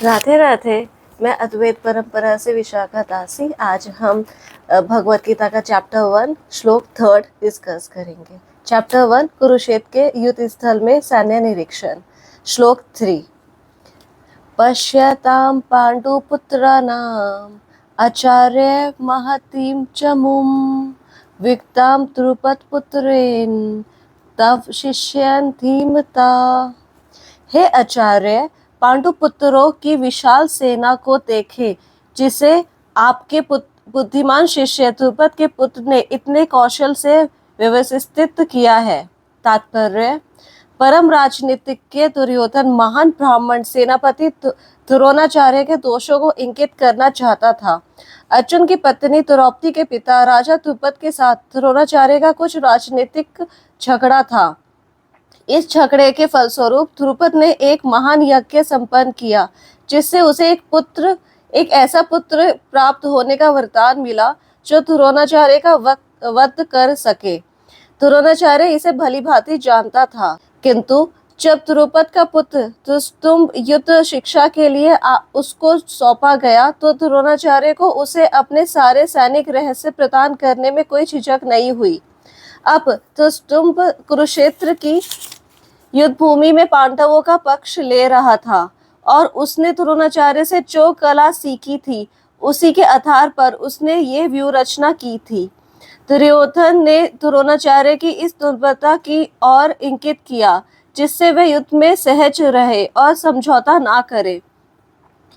राधे राधे। मैं अद्वैत परंपरा से विशाखा दासी। आज हम भगवत गीता का चैप्टर 1 श्लोक 3 डिस्कस करेंगे। चैप्टर 1 कुरुक्षेत्र के युद्ध स्थल में सैन्य निरीक्षण। श्लोक 3। पश्यतां पाण्डुपुत्राणाम् आचार्य महतीं च मुं विक्तां द्रुपदपुत्रेण तव शिष्यन् धीमता। हे आचार्य, पांडुपुत्रों की विशाल सेना को देखे, जिसे आपके बुद्धिमान शिष्य द्रुपद के पुत्र ने इतने कौशल से व्यवस्थित किया है। तात्पर्य: परम राजनीतिज्ञ दुर्योधन महान ब्राह्मण सेनापति द्रोणाचार्य के दोषों को इंगित करना चाहता था। अर्जुन की पत्नी द्रौपदी के पिता राजा द्रुपद के साथ द्रोणाचार्य का कुछ राजनीतिक झगड़ा था। इस झगड़े के फलस्वरूप द्रुपद ने एक महान यज्ञ संपन्न किया, जिससे उसे एक ऐसा पुत्र प्राप्त होने का वरदान मिला जो द्रोणाचार्य का वध कर सके। द्रोणाचार्य इसे भली भांति जानता था, किंतु जब द्रुपद का पुत्र धृतराष्ट्र युद्ध शिक्षा के लिए उसको सौंपा गया, तो द्रोणाचार्य को उसे अपने सारे सैनिक रहस्य प्रदान करने में कोई झिझक नहीं हुई। अब धृतराष्ट्र कुरुक्षेत्र की युद्ध भूमि में पांडवों का पक्ष ले रहा था और उसने द्रोणाचार्य से जो कला सीखी थी, उसी के आधार पर उसने ये व्यूह रचना की थी। दुर्योधन ने द्रोणाचार्य की इस दुर्बलता की ओर इंगित किया, जिससे वे युद्ध में सहज रहे और समझौता ना करे।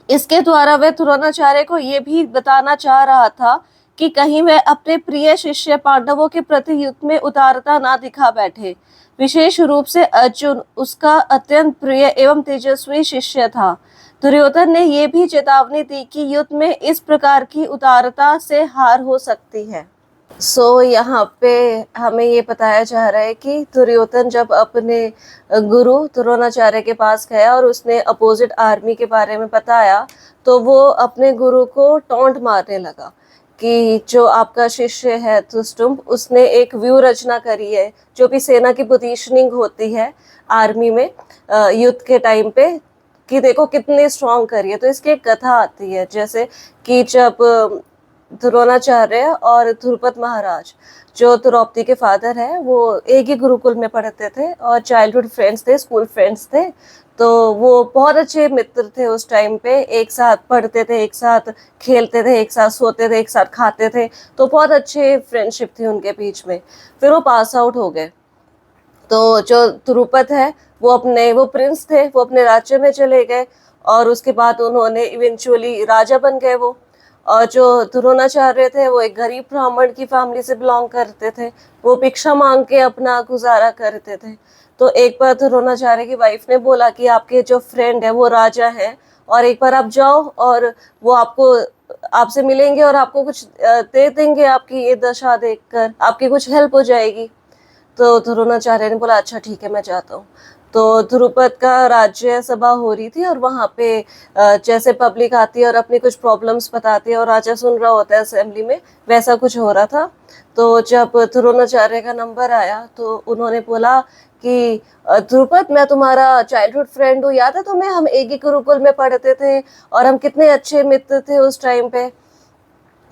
इसके द्वारा वह द्रोणाचार्य को यह भी बताना चाह रहा था कि कहीं वह अपने प्रिय शिष्य पांडवों के प्रति युद्ध में उदारता ना दिखा बैठे। विशेष रूप से अर्जुन उसका अत्यंत प्रिय एवं तेजस्वी शिष्य था। दुर्योधन ने यह भी चेतावनी दी कि युद्ध में इस प्रकार की उदारता से हार हो सकती है। यहाँ पे हमें ये बताया जा रहा है कि दुर्योधन जब अपने गुरु द्रोणाचार्य के पास गया और उसने अपोजिट आर्मी के बारे में बताया, तो वो अपने गुरु को टॉन्ट मारने लगा कि जो आपका शिष्य है धृतराष्ट्र, उसने एक व्यूह रचना करी है, जो भी सेना की पोजीशनिंग होती है आर्मी में युद्ध के टाइम पे, कि देखो कितनी स्ट्रॉन्ग करी है। तो इसकी एक कथा आती है, जैसे कि जब द्रोणाचार्य और द्रुपद महाराज, जो द्रौपदी के फादर है, वो एक ही गुरुकुल में पढ़ते थे और चाइल्डहुड फ्रेंड्स थे, स्कूल फ्रेंड्स थे। तो वो बहुत अच्छे मित्र थे उस टाइम पे, एक साथ पढ़ते थे, एक साथ खेलते थे, एक साथ सोते थे, एक साथ खाते थे। तो बहुत अच्छे फ्रेंडशिप थी उनके बीच में। फिर वो पास आउट हो गए। तो जो द्रुपद है, वो प्रिंस थे, वो अपने राज्य में चले गए और उसके बाद उन्होंने इवेंचुअली राजा बन गए वो। और जो द्रोणाचार्य थे, वो एक गरीब ब्राह्मण की फैमिली से बिलोंग करते थे। वो भिक्षा मांग के अपना गुजारा करते थे। तो एक बार द्रोणाचार्य की वाइफ ने बोला कि आपके जो फ्रेंड है वो राजा है, और एक बार आप जाओ और वो आपसे मिलेंगे और आपको कुछ दे देंगे, आपकी ये दशा देखकर आपकी कुछ हेल्प हो जाएगी। तो द्रोणाचार्य ने बोला अच्छा ठीक है, मैं जाता हूँ। तो द्रुपद का राज्य सभा हो रही थी और वहां पे जैसे पब्लिक आती है और अपनी कुछ प्रॉब्लम्स बताती है और राजा सुन रहा होता है असेंबली में, वैसा कुछ हो रहा था। तो जब द्रोणाचार्य का नंबर आया तो उन्होंने बोला कि द्रुपद, मैं तुम्हारा चाइल्डहुड फ्रेंड हूँ, याद है तुम्हें? हम एक ही गुरुकुल में पढ़ते थे और हम कितने अच्छे मित्र थे उस टाइम पे।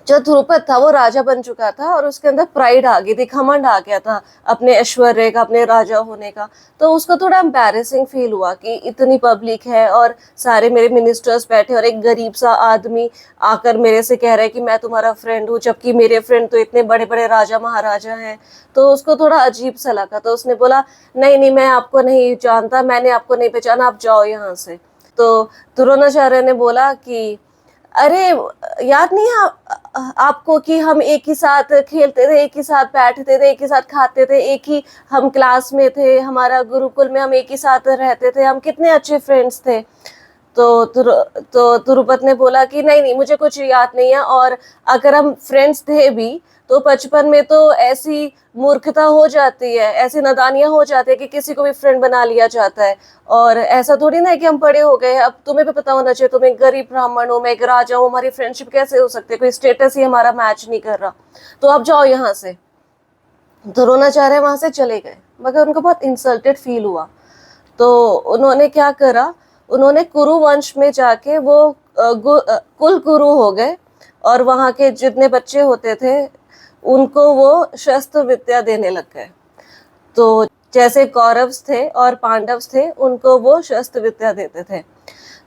जो द्रुपद था वो राजा बन चुका था और उसके अंदर प्राइड आ गई थी, घमंड आ गया था अपने ऐश्वर्य का, अपने राजा होने का। तो उसको थोड़ा एम्बैरेसिंग फील हुआ कि इतनी पब्लिक है और सारे मेरे मिनिस्टर्स बैठे और एक गरीब सा आदमी आकर मेरे से कह रहा है कि मैं तुम्हारा फ्रेंड हूँ, जबकि मेरे फ्रेंड तो इतने बड़े बड़े राजा महाराजा हैं। तो उसको थोड़ा अजीब सा लगा। तो उसने बोला नहीं नहीं, मैं आपको नहीं जानता, मैंने आपको नहीं पहचाना, आप जाओ यहाँ से। तो द्रोणाचार्य ने बोला कि अरे, याद नहीं है आपको कि हम एक ही साथ खेलते थे, एक ही साथ बैठते थे, एक ही साथ खाते थे, एक ही हम क्लास में थे, हमारा गुरुकुल में हम एक ही साथ रहते थे, हम कितने अच्छे फ्रेंड्स थे। तो द्रुपद ने बोला कि नहीं नहीं, मुझे कुछ याद नहीं है, और अगर हम फ्रेंड्स थे भी तो बचपन में तो ऐसी मूर्खता हो जाती है, ऐसी नादानियां हो जाती है कि किसी को भी फ्रेंड बना लिया जाता है। और ऐसा थोड़ी ना है कि हम बड़े हो गए। अब तुम्हें भी पता होना चाहिए, तुम एक गरीब ब्राह्मण हो, मैं एक राजा हूँ, हमारी फ्रेंडशिप कैसे हो सकती है? कोई स्टेटस ही हमारा मैच नहीं कर रहा। तो अब जाओ यहाँ से। द्रोणाचार्य वहां से चले गए, मगर उनको बहुत इंसल्टेड फील हुआ। तो उन्होंने क्या करा, उन्होंने कुरु वंश में जाके वो कुल गुरु हो गए और वहाँ के जितने बच्चे होते थे उनको वो शस्त्र विद्या देने लग गए। तो जैसे कौरव्स थे और पांडव्स थे उनको वो शस्त्र विद्या देते थे।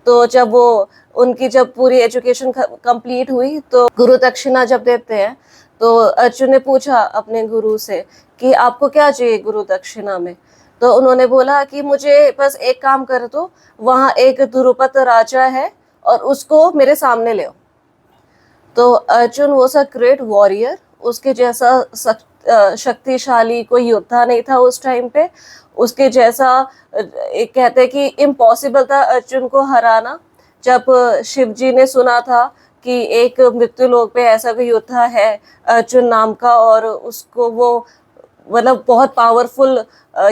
तो जब वो उनकी जब पूरी एजुकेशन कंप्लीट हुई तो गुरु दक्षिणा जब देते हैं तो अर्जुन ने पूछा अपने गुरु से कि आपको क्या चाहिए गुरु दक्षिणा में। तो उन्होंने बोला कि मुझे बस एक काम कर दो, वहाँ एक द्रुपद राजा है और उसको मेरे सामने ले आओ। तो Arjun was a great warrior, उसके जैसा शक्तिशाली कोई योद्धा नहीं था उस टाइम पे। उसके जैसा एक कहते हैं कि इम्पॉसिबल था अर्जुन को हराना। जब शिव जी ने सुना था कि एक मृत्यु लोक पे ऐसा कोई योद्धा है अर्जुन नाम का और उसको वो मतलब बहुत पावरफुल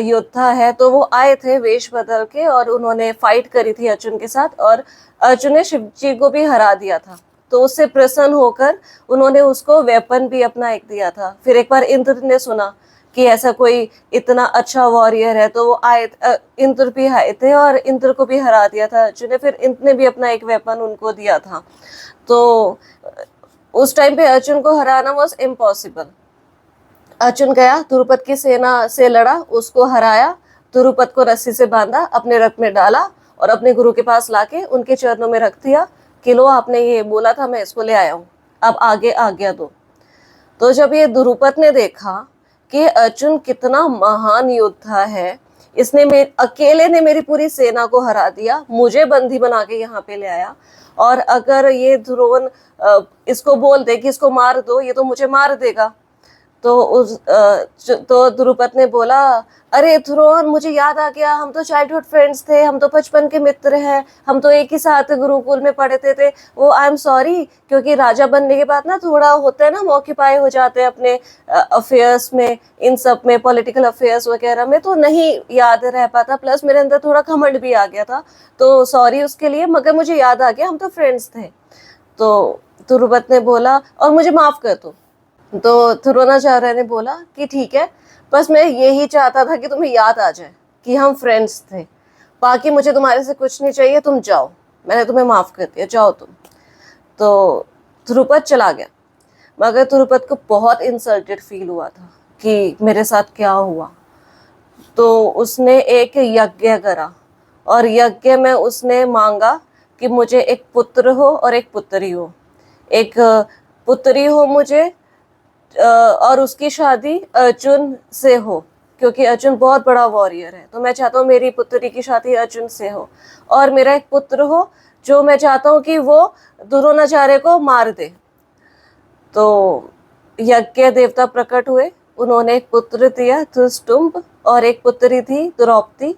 योद्धा है, तो वो आए थे वेश बदल के और उन्होंने फाइट करी थी अर्जुन के साथ और अर्जुन ने शिव जी को भी हरा दिया था। तो उससे प्रसन्न होकर उन्होंने उसको वेपन भी अपना एक दिया था। फिर एक बार इंद्र ने सुना कि ऐसा कोई इतना अच्छा वॉरियर है तो वो आए, इंद्र भी आए थे और इंद्र को भी हरा दिया था अर्जुन ने। फिर इंद्र ने भी अपना एक वेपन उनको दिया था। तो उस टाइम पे अर्जुन को हराना वॉज इम्पॉसिबल। अर्जुन गया, द्रुपद की सेना से लड़ा, उसको हराया, द्रुपद को रस्सी से बांधा, अपने रथ में डाला और अपने गुरु के पास लाके उनके चरणों में रख दिया कि लो आपने ये बोला था मैं इसको ले आया हूँ, अब आगे आज्ञा दो। तो जब ये द्रुपद ने देखा कि अर्जुन कितना महान योद्धा है, इसने अकेले ने मेरी पूरी सेना को हरा दिया, मुझे बंदी बना के यहाँ पे ले आया, और अगर ये द्रोण इसको बोल दे कि इसको मार दो, ये तो मुझे मार देगा। तो द्रुपद ने बोला, अरे ध्रुवन मुझे याद आ गया, हम तो चाइल्डहुड फ्रेंड्स थे, हम तो बचपन के मित्र हैं, हम तो एक ही साथ गुरुकुल में पढ़े थे वो आई एम सॉरी, क्योंकि राजा बनने के बाद ना थोड़ा होता है ना, हम ऑक्यूपाई हो जाते हैं अपने अफेयर्स में, इन सब में, पॉलिटिकल अफेयर्स वगैरह में, तो नहीं याद रह पाता, प्लस मेरे अंदर थोड़ा घमंड भी आ गया था, तो सॉरी उसके लिए, मगर मुझे याद आ गया हम तो फ्रेंड्स थे। तो द्रुपद ने बोला और मुझे माफ कर दो। तो द्रोणाचार्य ने बोला कि ठीक है, बस मैं यही चाहता था कि तुम्हें याद आ जाए कि हम फ्रेंड्स थे, बाकी मुझे तुम्हारे से कुछ नहीं चाहिए, तुम जाओ, मैंने तुम्हें माफ कर दिया, जाओ तुम। तो द्रुपद चला गया, मगर द्रुपद को बहुत इंसल्टेड फील हुआ था कि मेरे साथ क्या हुआ। तो उसने एक यज्ञ करा और यज्ञ में उसने मांगा कि मुझे एक पुत्र हो और एक पुत्री हो, एक पुत्री हो मुझे और उसकी शादी अर्जुन से हो, क्योंकि अर्जुन बहुत बड़ा वॉरियर है, तो मैं चाहता हूँ मेरी पुत्री की शादी अर्जुन से हो, और मेरा एक पुत्र हो जो मैं चाहता हूँ कि वो द्रोणाचार्य को मार दे। तो यज्ञ देवता प्रकट हुए, उन्होंने एक पुत्र दिया धृष्टुम्ब और एक पुत्री थी द्रौपदी,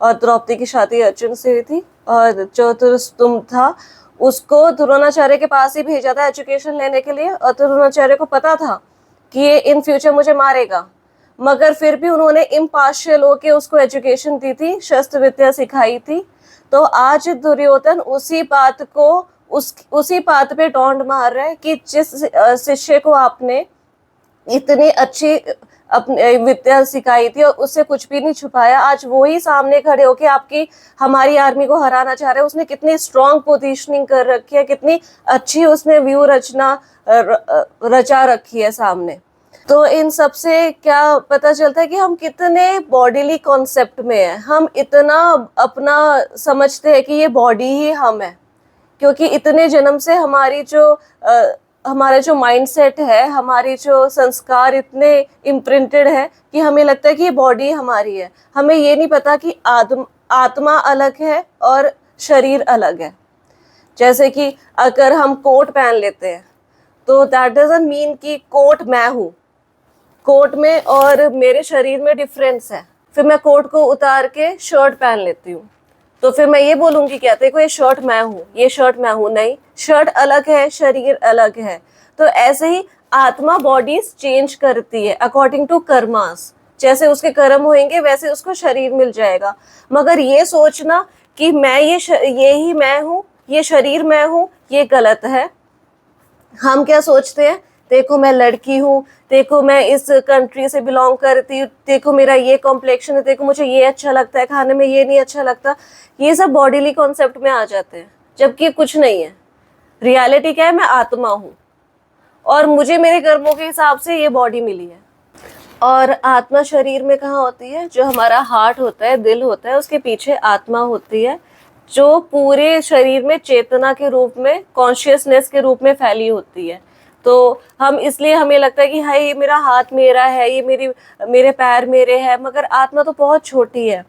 और द्रौपदी की शादी अर्जुन से हुई थी, और जो धृष्टुम्ब था उसको द्रोणाचार्य के पास ही भेजा था एजुकेशन लेने के लिए, और द्रोणाचार्य को पता था कि ये इन फ्यूचर मुझे मारेगा, मगर फिर भी उन्होंने इम्पार्शियल होके उसको एजुकेशन दी थी, शस्त्र विद्या सिखाई थी। तो आज दुर्योधन उसी बात को उसी बात पे टोंट मार रहा है कि जिस शिष्य को आपने इतनी अच्छी अपनी विद्या सिखाई थी और उससे कुछ भी नहीं छुपाया, आज वो ही सामने खड़े होके आपकी हमारी आर्मी को हराना चाह रहे हैं। उसने कितनी स्ट्रॉन्ग पोजीशनिंग कर रखी है, कितनी अच्छी उसने व्यू रचना रचा रखी है सामने। तो इन सब से क्या पता चलता है कि हम कितने बॉडीली कॉन्सेप्ट में है, हम इतना अपना समझते हैं कि ये बॉडी ही हम है, क्योंकि इतने जन्म से हमारा जो माइंडसेट है, हमारी जो संस्कार इतने इम्प्रिंटेड है कि हमें लगता है कि ये बॉडी हमारी है। हमें ये नहीं पता कि आत्मा अलग है और शरीर अलग है। जैसे कि अगर हम कोट पहन लेते हैं तो दैट डजंट मीन कि कोट मैं हूँ, कोट में और मेरे शरीर में डिफरेंस है। फिर मैं कोट को उतार के शर्ट पहन लेती हूँ, तो फिर मैं ये बोलूंगी क्या, देखो ये शर्ट मैं हूँ, ये शर्ट मैं हूँ, नहीं, शर्ट अलग है, शरीर अलग है। तो ऐसे ही आत्मा बॉडीज चेंज करती है अकॉर्डिंग टू कर्मास, जैसे उसके कर्म होंगे वैसे उसको शरीर मिल जाएगा। मगर ये सोचना कि मैं ये ही मैं हूँ, ये शरीर मैं हूँ, ये गलत है। हम क्या सोचते हैं देखो मैं लड़की हूँ, देखो मैं इस कंट्री से बिलोंग करती हूँ, देखो मेरा ये कॉम्प्लेक्शन है, देखो मुझे ये अच्छा लगता है खाने में, ये नहीं अच्छा लगता। ये सब बॉडीली कॉन्सेप्ट में आ जाते हैं, जबकि कुछ नहीं है। रियलिटी क्या है, मैं आत्मा हूँ और मुझे मेरे कर्मों के हिसाब से ये बॉडी मिली है। और आत्मा शरीर में कहाँ होती है? जो हमारा हार्ट होता है, दिल होता है, उसके पीछे आत्मा होती है, जो पूरे शरीर में चेतना के रूप में, कॉन्शियसनेस के रूप में फैली होती है। तो हम इसलिए हमें लगता है कि हाय ये मेरा हाथ मेरा है, ये मेरे पैर मेरे हैं, मगर आत्मा तो बहुत छोटी है।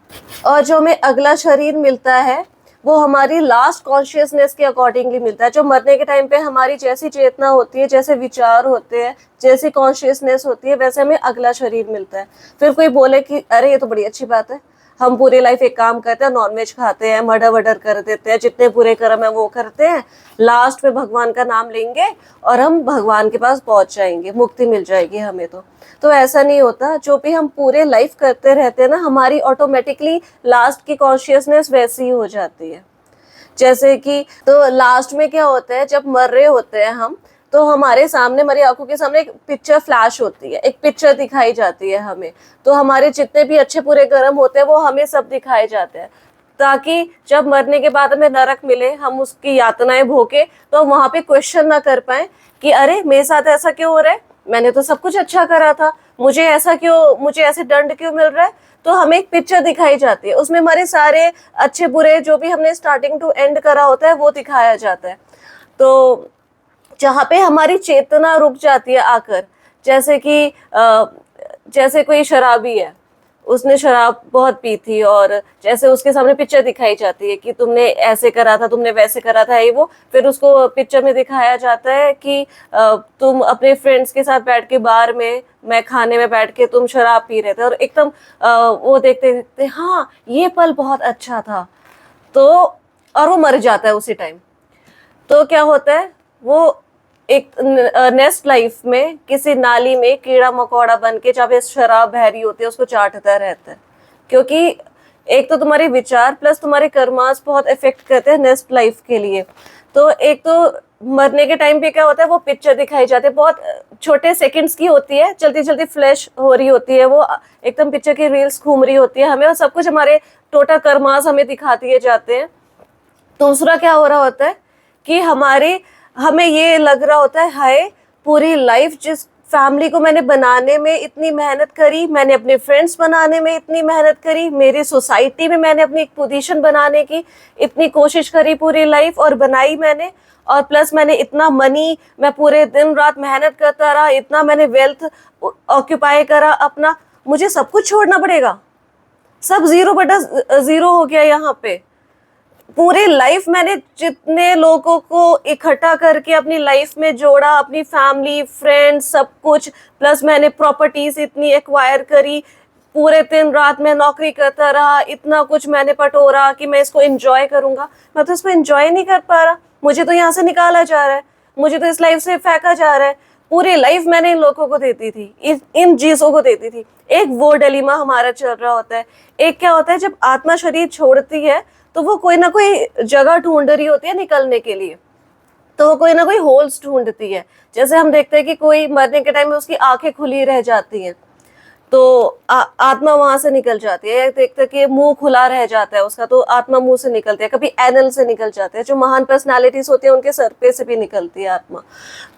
और जो हमें अगला शरीर मिलता है वो हमारी लास्ट कॉन्शियसनेस के अकॉर्डिंगली मिलता है। जो मरने के टाइम पे हमारी जैसी चेतना होती है, जैसे विचार होते हैं, जैसी कॉन्शियसनेस होती है, वैसे हमें अगला शरीर मिलता है। फिर कोई बोले कि अरे ये तो बड़ी अच्छी बात है, हम पूरी लाइफ एक काम करते हैं, नॉनवेज खाते हैं, मर्डर वर्डर कर देते हैं, जितने बुरे कर्म है वो करते हैं, लास्ट में भगवान का नाम लेंगे और हम भगवान के पास पहुंच जाएंगे, मुक्ति मिल जाएगी हमें। तो ऐसा नहीं होता। जो भी हम पूरे लाइफ करते रहते हैं ना, हमारी ऑटोमेटिकली लास्ट की कॉन्शियसनेस वैसी ही हो जाती है। जैसे कि तो लास्ट में क्या होता है, जब मर रहे होते हैं हम, तो हमारे सामने, हमारी आंखों के सामने एक पिक्चर फ्लैश होती है, एक पिक्चर दिखाई जाती है हमें। तो हमारे जितने भी अच्छे बुरे कर्म होते हैं वो हमें सब दिखाए जाते हैं, ताकि जब मरने के बाद हमें नरक मिले, हम उसकी यातनाएं भोगे, तो हम वहां पे क्वेश्चन ना कर पाए कि अरे मेरे साथ ऐसा क्यों हो रहा है, मैंने तो सब कुछ अच्छा करा था, मुझे ऐसा क्यों, मुझे ऐसे दंड क्यों मिल रहा है। तो हमें एक पिक्चर दिखाई जाती है, उसमें हमारे सारे अच्छे बुरे जो भी हमने स्टार्टिंग टू एंड करा होता है वो दिखाया जाता है। तो जहाँ पे हमारी चेतना रुक जाती है आकर, जैसे कि जैसे कोई शराबी है, उसने शराब बहुत पी थी और जैसे उसके सामने पिक्चर दिखाई जाती है कि तुमने ऐसे करा था, तुमने वैसे करा था, ये वो, फिर उसको पिक्चर में दिखाया जाता है कि तुम अपने फ्रेंड्स के साथ बैठ के बार में, मैं खाने में बैठ के तुम शराब पी रहे थे, और एकदम वो देखते देखते हाँ ये पल बहुत अच्छा था, तो और वो मर जाता है उसी टाइम। तो क्या होता है, वो एक नेक्स्ट लाइफ में किसी नाली में कीड़ा मकोड़ा बन के, जब ये शराब बह रही होती है, उसको चाटता रहता है। क्योंकि एक तो तुम्हारे विचार प्लस तुम्हारे कर्मास बहुत इफेक्ट करते हैं नेक्स्ट लाइफ के लिए। तो एक तो मरने के टाइम पे क्या होता है, वो पिक्चर दिखाई जाती है, बहुत छोटे सेकंड्स की होती है, जल्दी जल्दी फ्लैश हो रही होती है, वो एकदम पिक्चर की रील्स घूम रही होती है हमें, और सब कुछ हमारे टोटल कर्मास हमें दिखा दिए जाते हैं। दूसरा क्या हो रहा होता है कि हमें ये लग रहा होता है, हाय पूरी लाइफ जिस फैमिली को मैंने बनाने में इतनी मेहनत करी, मैंने अपने फ्रेंड्स बनाने में इतनी मेहनत करी, मेरी सोसाइटी में मैंने अपनी एक पोजीशन बनाने की इतनी कोशिश करी पूरी लाइफ, और बनाई मैंने, और प्लस मैंने इतना मनी, मैं पूरे दिन रात मेहनत करता रहा, इतना मैंने वेल्थ ऑक्यूपाई करा अपना, मुझे सब कुछ छोड़ना पड़ेगा, सब जीरो बटा जीरो हो गया यहाँ पे। पूरी लाइफ मैंने जितने लोगों को इकट्ठा करके अपनी लाइफ में जोड़ा, अपनी फैमिली फ्रेंड्स सब कुछ, प्लस मैंने प्रॉपर्टीज इतनी एक्वायर करी, पूरे दिन रात में नौकरी करता रहा, इतना कुछ मैंने पटोरा कि मैं इसको एंजॉय करूंगा, मैं तो इसको एंजॉय नहीं कर पा रहा, मुझे तो यहाँ से निकाला जा रहा है, मुझे तो इस लाइफ से फेंका जा रहा है। पूरी लाइफ मैंने इन लोगों को देती थी, इन चीजों को देती थी। एक वो डिलेमा हमारा चल रहा होता है। एक क्या होता है, जब आत्मा शरीर छोड़ती है तो वो कोई ना कोई जगह ढूंढ रही होती है निकलने के लिए, तो वो कोई ना कोई होल्स ढूंढती है। जैसे हम देखते हैं कि कोई मरने के टाइम में उसकी आंखें खुली रह जाती हैं, तो आत्मा वहां से निकल जाती है। देखते हैं कि मुंह खुला रह जाता है उसका, तो आत्मा मुंह से निकलती है, कभी एनल से निकल जाते हैं, जो महान पर्सनालिटीज होती है उनके सर पे से भी निकलती है आत्मा।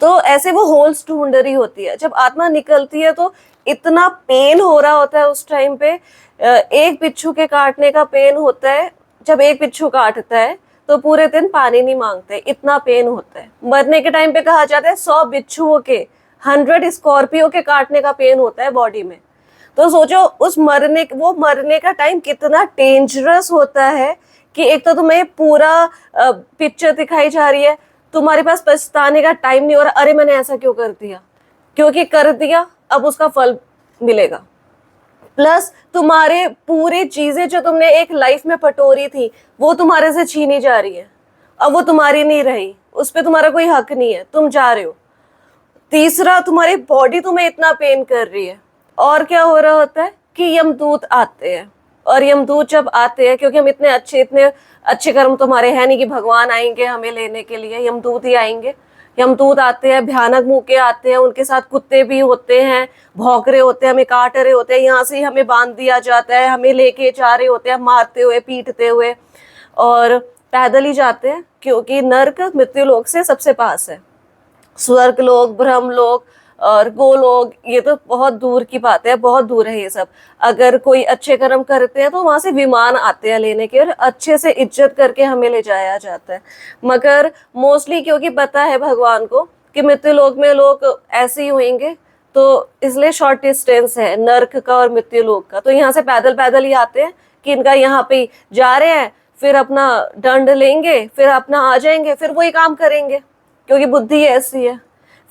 तो ऐसे वो होल्स ढूंढ रही होती है। जब आत्मा निकलती है तो इतना पेन हो रहा होता है उस टाइम पे, एक बिच्छू के काटने का पेन होता है। जब एक बिच्छू काटता है तो पूरे दिन पानी नहीं मांगते, इतना पेन होता है। मरने के टाइम पे कहा जाता है 100 बिच्छुओं के, 100 स्कॉर्पियो के काटने का पेन होता है बॉडी में। तो सोचो उस वो मरने का टाइम कितना डेंजरस होता है कि एक तो तुम्हें पूरा पिक्चर दिखाई जा रही है, तुम्हारे पास पछताने का टाइम नहीं हो रहा, अरे मैंने ऐसा क्यों कर दिया, क्योंकि कर दिया अब उसका फल मिलेगा। प्लस तुम्हारे पूरी चीजें जो तुमने एक लाइफ में पटोरी थी वो तुम्हारे से छीनी जा रही है, अब वो तुम्हारी नहीं रही, उस पर तुम्हारा कोई हक नहीं है, तुम जा रहे हो। तीसरा, तुम्हारी बॉडी तुम्हें इतना पेन कर रही है। और क्या हो रहा होता है कि यमदूत आते हैं, और यमदूत जब आते हैं, क्योंकि हम इतने अच्छे कर्म तुम्हारे हैं नहीं कि भगवान आएंगे हमें लेने के लिए, यमदूत ही आएंगे। यमदूत आते हैं, भयानक मुंह के आते हैं, उनके साथ कुत्ते भी होते हैं, भौंक रहे होते हैं, हमें काट रहे होते हैं, यहाँ से ही हमें बांध दिया जाता है, हमें लेके जा रहे होते हैं मारते हुए पीटते हुए, और पैदल ही जाते हैं क्योंकि नर्क मृत्यु लोक से सबसे पास है। स्वर्ग लोक, ब्रह्म लोक और गोलोक ये तो बहुत दूर की बात है, बहुत दूर है ये सब। अगर कोई अच्छे कर्म करते हैं तो वहां से विमान आते हैं लेने के, और अच्छे से इज्जत करके हमें ले जाया जाता है। मगर मोस्टली क्योंकि पता है भगवान को कि मृत्यु लोक में लोग ऐसे ही होंगे, तो इसलिए शॉर्ट डिस्टेंस है नर्क का और मृत्यु लोक का। तो यहाँ से पैदल पैदल ही आते हैं कि इनका यहाँ पे जा रहे हैं, फिर अपना दंड लेंगे, फिर अपना आ जाएंगे, फिर वही काम करेंगे क्योंकि बुद्धि ऐसी है,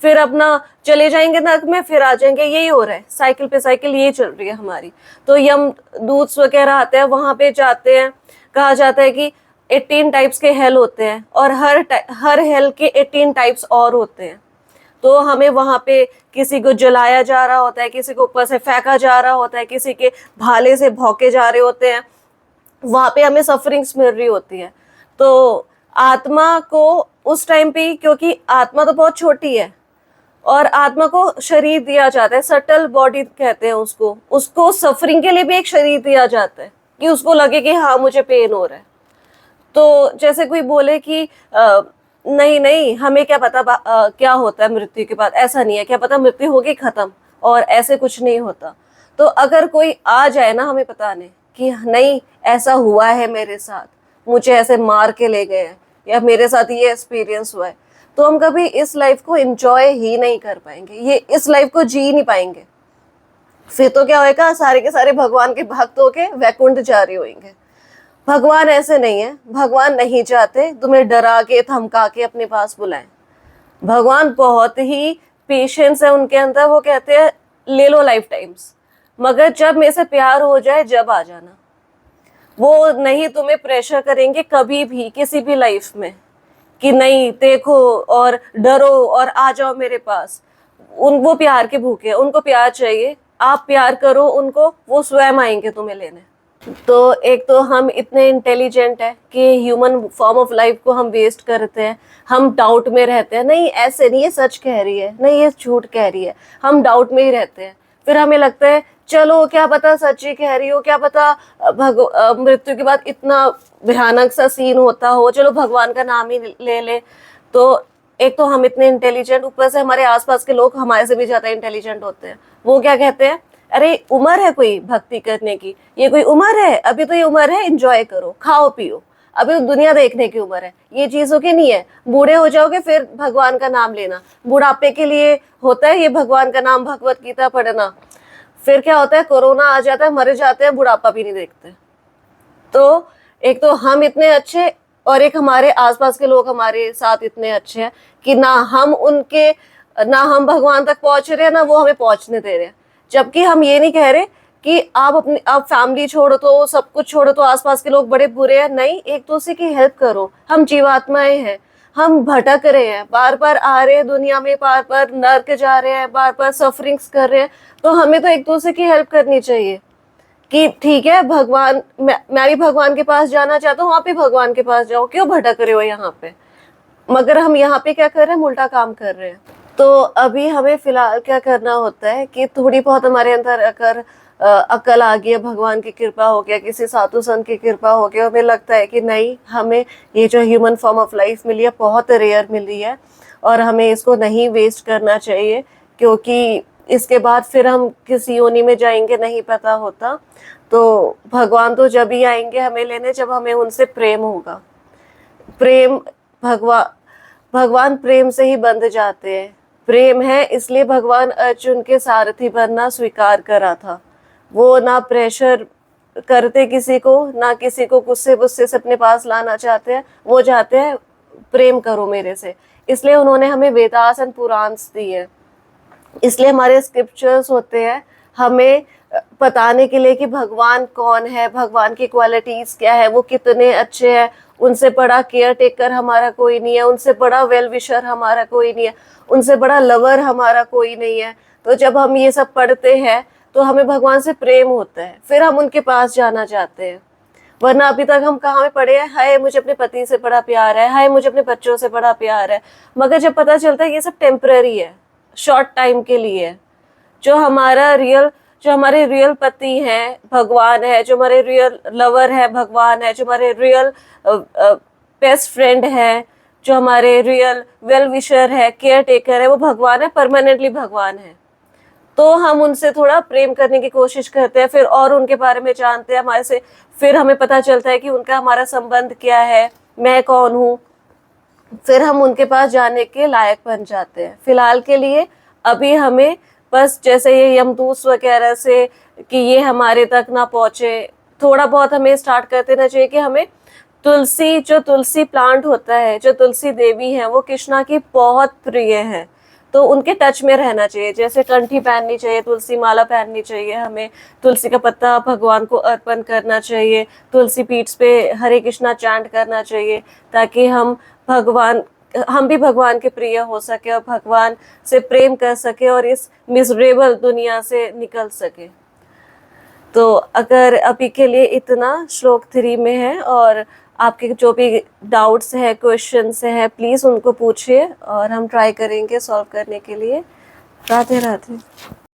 फिर अपना चले जाएंगे नर्क में, फिर आ जाएंगे। यही हो रहा है, साइकिल पे साइकिल यही चल रही है हमारी। तो यम दूत वगैरह आते हैं, वहां पे जाते हैं। कहा जाता है कि 18 टाइप्स के हेल होते हैं और हर हेल के 18 टाइप्स और होते हैं। तो हमें वहां पे किसी को जलाया जा रहा होता है, किसी को ऊपर से फेंका जा रहा होता है, किसी के भाले से भौंके जा रहे होते हैं, वहां पे हमें सफरिंग्स मिल रही होती है। तो आत्मा को उस टाइम पे, क्योंकि आत्मा तो बहुत छोटी है और आत्मा को शरीर दिया जाता है, सटल बॉडी कहते हैं उसको, उसको सफरिंग के लिए भी एक शरीर दिया जाता है कि उसको लगे कि हाँ मुझे पेन हो रहा है। तो जैसे कोई बोले कि नहीं नहीं हमें क्या पता क्या होता है मृत्यु के बाद, ऐसा नहीं है, क्या पता मृत्यु होगी खत्म, और ऐसे कुछ नहीं होता। तो अगर कोई आ जाए ना हमें बताने कि नहीं ऐसा हुआ है मेरे साथ, मुझे ऐसे मार के ले गए हैं, या मेरे साथ ये एक्सपीरियंस हुआ है, तो हम कभी इस लाइफ को एंजॉय ही नहीं कर पाएंगे, ये इस लाइफ को जी नहीं पाएंगे। फिर तो क्या होएगा, सारे के सारे भगवान के भक्त होके वैकुंठ जा रहे होंगे। भगवान ऐसे नहीं है, भगवान नहीं चाहते तुम्हें डरा के धमका के अपने पास बुलाएं। भगवान बहुत ही पेशेंस है उनके अंदर, वो कहते हैं ले लो लाइफ टाइम्स, मगर जब मेरे से प्यार हो जाए जब आ जाना। वो नहीं तुम्हें प्रेशर करेंगे कभी भी किसी भी लाइफ में कि नहीं देखो और डरो और आ जाओ मेरे पास। वो प्यार के भूखे, उनको प्यार चाहिए, आप प्यार करो उनको, वो स्वयं आएंगे तुम्हें लेने। तो एक तो हम इतने इंटेलिजेंट है कि ह्यूमन फॉर्म ऑफ लाइफ को हम वेस्ट करते हैं, हम डाउट में रहते हैं, नहीं ऐसे नहीं, ये सच कह रही है, नहीं ये झूठ कह रही है, हम डाउट में ही रहते हैं। फिर हमें लगता है चलो क्या पता सच ही कह रही हो, क्या पता मृत्यु के बाद इतना भयानक सा सीन होता हो, चलो भगवान का नाम ही ले ले। तो एक तो हम इतने इंटेलिजेंट, ऊपर से हमारे आसपास के लोग हमारे से भी ज्यादा इंटेलिजेंट होते हैं। वो क्या कहते हैं, अरे उम्र है कोई भक्ति करने की, ये कोई उम्र है, अभी तो ये उम्र है एंजॉय करो खाओ पियो, अभी तो दुनिया देखने की उम्र है, ये चीजों की नहीं है, बूढ़े हो जाओगे फिर भगवान का नाम लेना, बुढ़ापे के लिए होता है ये भगवान का नाम भगवत गीता पढ़ना। फिर क्या होता है, कोरोना आ जाता है, मर जाते हैं, बुढ़ापा भी नहीं देखते। तो एक तो हम इतने अच्छे, और एक हमारे आसपास के लोग हमारे साथ इतने अच्छे हैं कि ना हम भगवान तक पहुंच रहे हैं, ना वो हमें पहुंचने दे रहे हैं। जबकि हम ये नहीं कह रहे कि आप फैमिली छोड़ो तो सब कुछ छोड़ो तो आसपास के लोग बड़े बुरे हैं, नहीं, एक दूसरे की हेल्प करो। हम जीवात्माएं हैं, हम भटक रहे हैं, बार बार आ रहे हैं दुनिया में, बार बार नर्क जा रहे हैं, बार बार सफरिंग्स कर रहे हैं, तो हमें तो एक दूसरे की हेल्प करनी चाहिए कि ठीक है भगवान, मैं भी भगवान के पास जाना चाहता हूँ, आप भी भगवान के पास जाओ, क्यों भटक रहे हो यहाँ पे। मगर हम यहाँ पे क्या कर रहे हैं, उल्टा काम कर रहे हैं। तो अभी हमें फिलहाल क्या करना होता है कि थोड़ी बहुत हमारे अंदर अगर अकल आ गई है, भगवान की कृपा हो गया, किसी साधु संत की कृपा हो गया, हमें लगता है कि नहीं हमें ये जो ह्यूमन फॉर्म ऑफ लाइफ मिली है बहुत रेयर मिली है और हमें इसको नहीं वेस्ट करना चाहिए, क्योंकि इसके बाद फिर हम किसी योनि में जाएंगे नहीं पता होता। तो भगवान तो जब ही आएंगे हमें लेने जब हमें उनसे प्रेम होगा। प्रेम भगवान प्रेम से ही बंध जाते हैं। प्रेम है इसलिए भगवान अर्जुन के सारथी बनना स्वीकार करा था। वो ना प्रेशर करते किसी को, ना किसी को गुस्से गुस्से से अपने पास लाना चाहते हैं, वो चाहते हैं प्रेम करो मेरे से। इसलिए उन्होंने हमें वेदास एंड पुराण दिए, इसलिए हमारे स्क्रिप्चर्स होते हैं हमें बताने के लिए कि भगवान कौन है, भगवान की क्वालिटीज क्या है, वो कितने अच्छे हैं, उनसे बड़ा केयर टेकर हमारा कोई नहीं है, उनसे बड़ा वेल विशर हमारा कोई नहीं है, उनसे बड़ा लवर हमारा कोई नहीं है। तो जब हम ये सब पढ़ते हैं तो हमें भगवान से प्रेम होता है, फिर हम उनके पास जाना चाहते हैं। वरना अभी तक हम कहाँ में पड़े हैं, हाय मुझे अपने पति से बड़ा प्यार है, हाय मुझे अपने बच्चों से बड़ा प्यार है। मगर जब पता चलता है ये सब टेम्पररी है, शॉर्ट टाइम के लिए है। जो हमारे रियल पति हैं भगवान है, जो हमारे रियल लवर है भगवान है, जो हमारे रियल बेस्ट फ्रेंड है, जो हमारे रियल वेल विशर है, केयर टेकर है, वो भगवान है, परमानेंटली भगवान है। तो हम उनसे थोड़ा प्रेम करने की कोशिश करते हैं, फिर और उनके बारे में जानते हैं हमारे से, फिर हमें पता चलता है कि उनका हमारा संबंध क्या है, मैं कौन हूँ, फिर हम उनके पास जाने के लायक बन जाते हैं। फिलहाल के लिए अभी हमें बस जैसे ये यमदूत वगैरह से कि ये हमारे तक ना पहुंचे, थोड़ा बहुत हमें स्टार्ट कर देना चाहिए कि हमें जो तुलसी प्लांट होता है, जो तुलसी देवी है, वो कृष्णा की बहुत प्रिय है, तो उनके टच में रहना चाहिए। जैसे कंठी पहननी चाहिए, तुलसी माला पहननी चाहिए, हमें तुलसी का पत्ता भगवान को अर्पण करना चाहिए, तुलसी पीठ पे हरे कृष्णा चैंट करना चाहिए, ताकि हम भी भगवान के प्रिय हो सके और भगवान से प्रेम कर सके और इस मिजरेबल दुनिया से निकल सके। तो अगर अभी के लिए इतना श्लोक 3 में है, और आपके जो भी डाउट्स है, क्वेश्चंस है, प्लीज़ उनको पूछिए और हम ट्राई करेंगे सॉल्व करने के लिए। राधे राधे।